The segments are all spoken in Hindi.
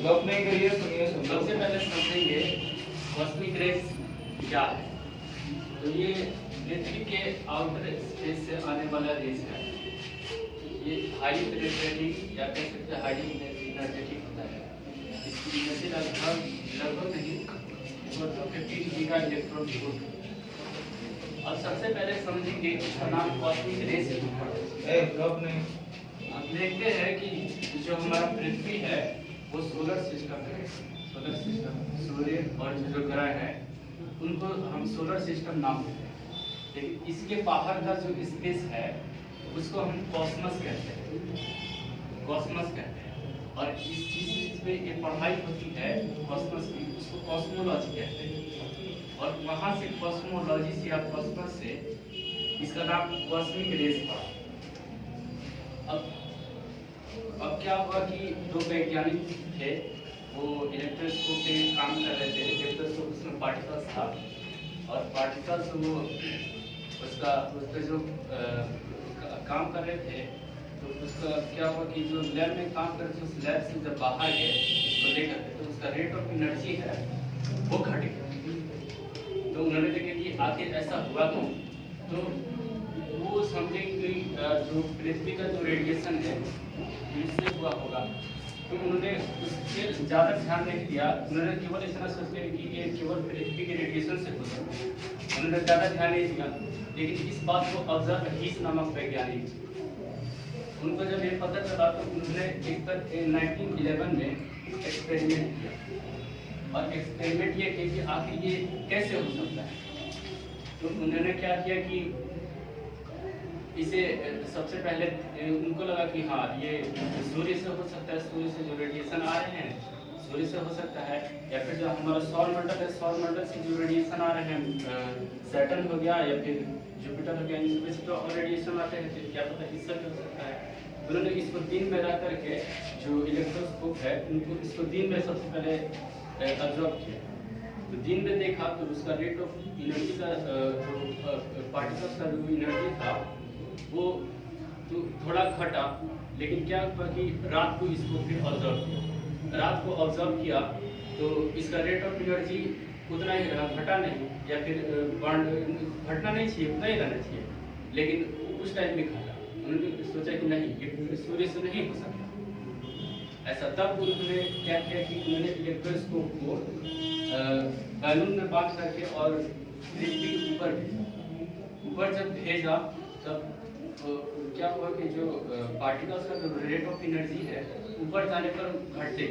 गप नहीं करिए, सुनिए। सबसे पहले समझेंगे कॉस्मिक रेज क्या है। तो ये पृथ्वी के आउटर स्पेस से आने वाला रेज है। ये हाई पेनिट्रेटिंग या कह सकते हैं हाईली एनर्जेटिक होता है। इसकी एनर्जी लगभग नहीं 15 गीगा इलेक्ट्रॉन वोल्ट। अब सबसे पहले समझेंगे इसका नाम कॉस्मिक रेज है। गप नहीं। हम देखते हैं कि जो हमारा पृथ्वी है वो सोलर सिस्टम है। सोलर सिस्टम सूर्य और जो ग्रह है उनको हम सोलर सिस्टम नाम देते हैं। लेकिन इसके बाहर का जो स्पेस है उसको हम कॉस्मस कहते हैं। कॉस्मस कहते हैं। और इस चीज पे ये पढ़ाई होती है कॉस्मस की, उसको कॉस्मोलॉजी कहते हैं। और वहाँ से कॉस्मोलॉजी से या कॉस्मस से इसका नाम कॉस्मिक रेज पड़ा। अब क्या हुआ कि दो वैज्ञानिक थे, वो इलेक्ट्रोस्कोप पे काम कर रहे थे। इलेक्ट्रोस्कोप उसमें पार्टिकल्स था और पार्टिकल्स वो उसका जो काम कर रहे थे तो उसका क्या हुआ कि जो लैब में काम कर रहे थे उस लैब से जब बाहर गए उसको लेकर के तो उसका रेट ऑफ एनर्जी है वो घट गया। तो उन्होंने देखा कि आखिर ऐसा हुआ क्यों। तो वो समझे कि जो पृथ्वी का जो रेडिएशन है इससे हुआ होगा। तो उन्होंने उससे ज़्यादा ध्यान नहीं दिया। उन्होंने केवल इतना सोच लिया कि ये केवल पृथ्वी के रेडिएशन से होता है। उन्होंने ज़्यादा ध्यान नहीं दिया। लेकिन इस बात को ऑब्जर्व हीस नामक वैज्ञानिक उनको जब ये पता चला तो उन्होंने एक पर 1911 में एक्सपेरिमेंट किया। और एक्सपेरिमेंट ये किया कि आखिर ये कैसे हो सकता है। तो उन्होंने क्या किया कि इसे सबसे पहले उनको लगा कि हाँ ये सूर्य से हो सकता है। सूर्य से जो रेडिएशन आ रहे हैं सूर्य से हो सकता है, या फिर जो हमारा सौर मंडल है सौर मंडल से जो रेडिएशन आ रहे हैं सैटर्न हो गया या फिर जुपिटर हो गया, इनमें से जो और रेडिएशन आते हैं तो क्या पता इससे भी हो सकता है। उन्होंने इसको दिन में रह करके जो इलेक्ट्रोस्कोप है उनको इसको दिन में सबसे पहले ऑब्जर्व किया। तो दिन में देखा तो उसका रेट ऑफ एनर्जी का जो पार्टिकल्स का जो एनर्जी था वो तो थोड़ा घटा। लेकिन क्या हुआ कि रात को इसको फिर ऑब्जर्व किया। रात को ऑब्जर्व किया तो इसका रेट ऑफ एनर्जी उतना ही रहा, घटा नहीं या फिर घटना नहीं चाहिए, उतना ही रहना चाहिए। लेकिन उस टाइम में घटा। उन्होंने सोचा कि नहीं ये सूर्य से नहीं हो सकता ऐसा। तब उन्होंने क्या किया कि उन्होंने इलेक्ट्रोस्कोप को बैलून में बांध करके और पृथ्वी के ऊपर भेजा। ऊपर जब भेजा तब क्या हुआ कि जो पार्टिकल्स का जो रेट ऑफ एनर्जी है ऊपर जाने पर घटते।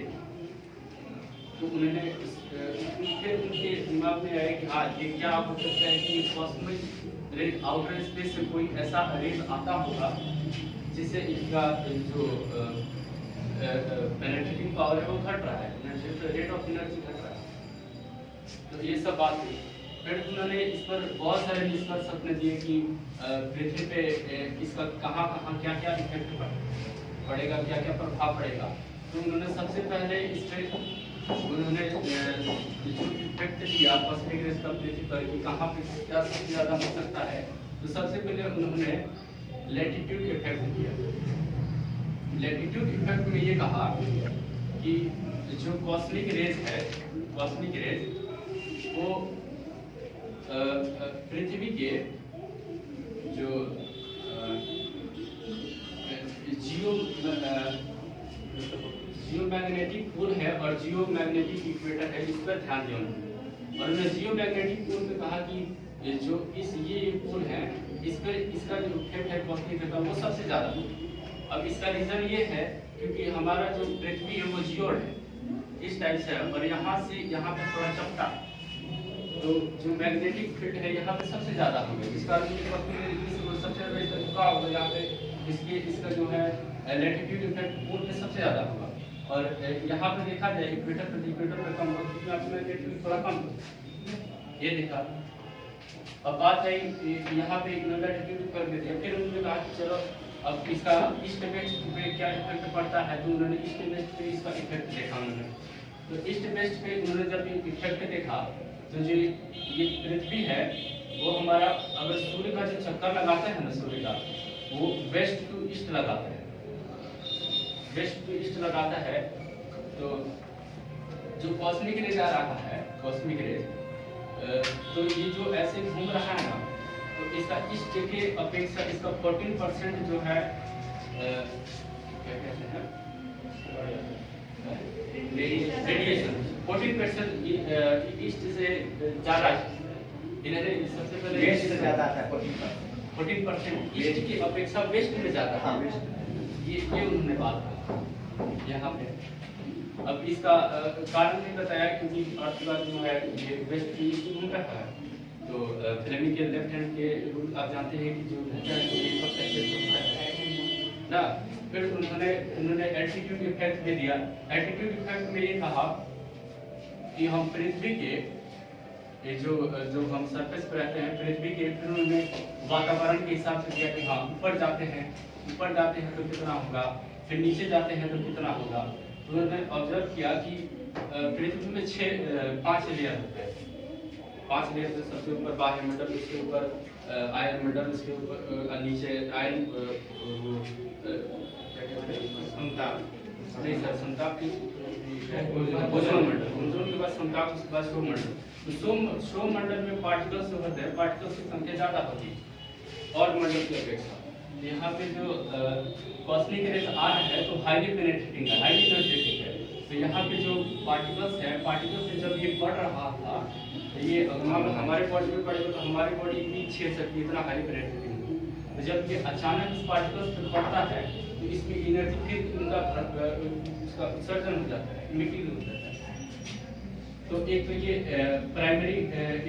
तो उन्होंने फिर उनके दिमाग में आया कि हाँ ये क्या हो सकता है कि कॉस्मिक रेज आउटर स्पेस से कोई ऐसा रेज आता होगा जिससे इनका जो पेनिट्रेटिंग पावर है वो घट रहा है, रेट ऑफ एनर्जी घट रहा है। तो ये सब बात हुई। फिर उन्होंने इस पर बहुत सारे निष्कर्ष अपने दिए कि पृथ्वी पे इसका कहाँ कहाँ क्या क्या इफेक्ट पड़ेगा, क्या क्या प्रभाव पड़ेगा। तो उन्होंने सबसे पहले इस पर उन्होंने जो इफेक्ट दिया कॉस्मिक रेज का पृथ्वी पर कि कहाँ पे क्या सबसे ज़्यादा हो सकता है। तो सबसे पहले उन्होंने लैटिट्यूड इफेक्ट दिया। लैटिट्यूड इफेक्ट में ये कहा कि जो कॉस्मिक रेज है कॉस्मिक रेज वो पृथ्वी के जो जियोमैग्नेटिक पोल है और जियोमैग्नेटिक इक्वेटर है इस पर ध्यान दिया उन्होंने। और उन्होंने जियोमैग्नेटिक पोल पे कहा कि जो ये पोल है इस पर इसका जो इफेक्ट है कॉस्मिक रेज का वो सबसे ज़्यादा है। अब इसका रीज़न ये है क्योंकि हमारा जो पृथ्वी है वो जियोड है इस टाइप से है और यहाँ से यहाँ पे थोड़ा चपटा। तो जो मैग्नेटिक फील्ड है यहाँ पे सबसे ज़्यादा होगा। इसका सबसे ज़्यादा झुका होगा यहाँ पे इसका जो है लैटिट्यूड इफेक्ट पोल पे सबसे ज़्यादा होगा। और यहाँ पे देखा जाए इक्वेटर पे कम होगा क्योंकि आपको मैग्नेटिक थोड़ा कम होगा। ये देखा। अब बात है यहाँ पे लैटिट्यूड कर देते हैं। फिर उन्होंने कहा कि चलो अब इसका ईस्ट वेस्ट पे क्या इफेक्ट पड़ता है। तो उन्होंने ईस्ट वेस्ट पे इसका इफेक्ट देखा उन्होंने। तो ईस्ट वेस्ट पे उन्होंने जब इफेक्ट देखा तो जो ये पृथ्वी है वो हमारा अगर सूर्य का जो चक्कर लगाता है ना सूर्य का वो वेस्ट टू ईस्ट लगाता है। वेस्ट टू ईस्ट लगाता है तो जो कॉस्मिक रेज आ रहा है, कॉस्मिक रेज, तो ये जो ऐसे घूम रहा है ना, तो इसका इस के अपेक्षा इसका 14% जो है क्या कहते हैं रेडिएशन 14% ईस्ट से ज़्यादा है। इन्हें सबसे पहले वेस्ट से ज़्यादा आता है 14% ईस्ट की अपेक्षा वेस्ट में ज़्यादा है। ये उन्होंने बात की यहाँ पे। अब इसका कारण भी बताया क्योंकि अर्थ का जो है ये वेस्ट की ईस्ट घूम रहा है, तो फ्लेमिंग के लेफ्ट हैंड के रूल आप जानते हैं कि जो होता है ये सब कैसे होता है ना। फिर उन्होंने एल्टीट्यूड इफेक्ट भी दिया। एल्टीट्यूड इफेक्ट में ये कहा कि हम पृथ्वी के ये जो हम सरफेस पर रहते हैं पृथ्वी के, फिर उन्होंने वातावरण के हिसाब से दिया कि हाँ ऊपर जाते हैं तो कितना होगा, फिर नीचे जाते हैं तो कितना होगा। तो उन्होंने ऑब्जर्व किया कि पृथ्वी में 5 लेयर होते हैं। 5 लेयर से सबसे ऊपर बाह्य मंडल, उसके ऊपर आयन मंडल, उसके ऊपर नीचे आयन ओजोन मंडल, ओजोन के बाद समताप, उसके बाद सौर मंडल। तो सौर मंडल में पार्टिकल्स होते हैं, पार्टिकल्स की संख्या ज़्यादा होती है और मंडल की अपेक्षा। यहाँ पे जो कॉस्मिक रेज आ रहा है तो हाईली पेनिट्रेटिंग है, हाईली एनर्जेटिक है। तो यहाँ पे जो पार्टिकल्स है, पार्टिकल्स से जब ये बढ़ रहा था, तो ये हमारे बॉडी में पड़ेगा तो हमारी बॉडी इतनी छेड़ सकती है, इतना हाईली पेनिट्रेटिंग है। तो जब ये अचानक इस पार्टिकल्स पे पड़ता है तो इसमें एनर्जी फिर उनका उसका उत्सर्जन हो जाता है, इमिटिंग हो जाता है। तो एक तो ये प्राइमरी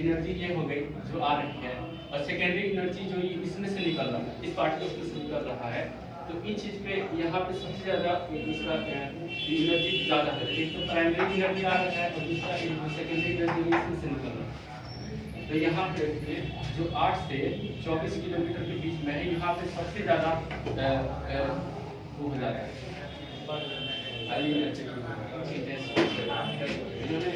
एनर्जी ये हो गई जो आ रही है, और सेकेंडरी एनर्जी जो इसमें से निकल रहा है, इस पार्टिकल में से निकल रहा है। तो इन चीज़ पे यहाँ पे सबसे ज़्यादा इसका एनर्जी ज़्यादा है। एक तो प्राइमरी एनर्जी आ रहा है और दूसरा सेकेंडरी एनर्जी इसमें से निकल रहा है। तो यहाँ पे जो 8 से 24 किलोमीटर के बीच में है, यहाँ पे सबसे ज़्यादा वो हो जाता है। इन्होंने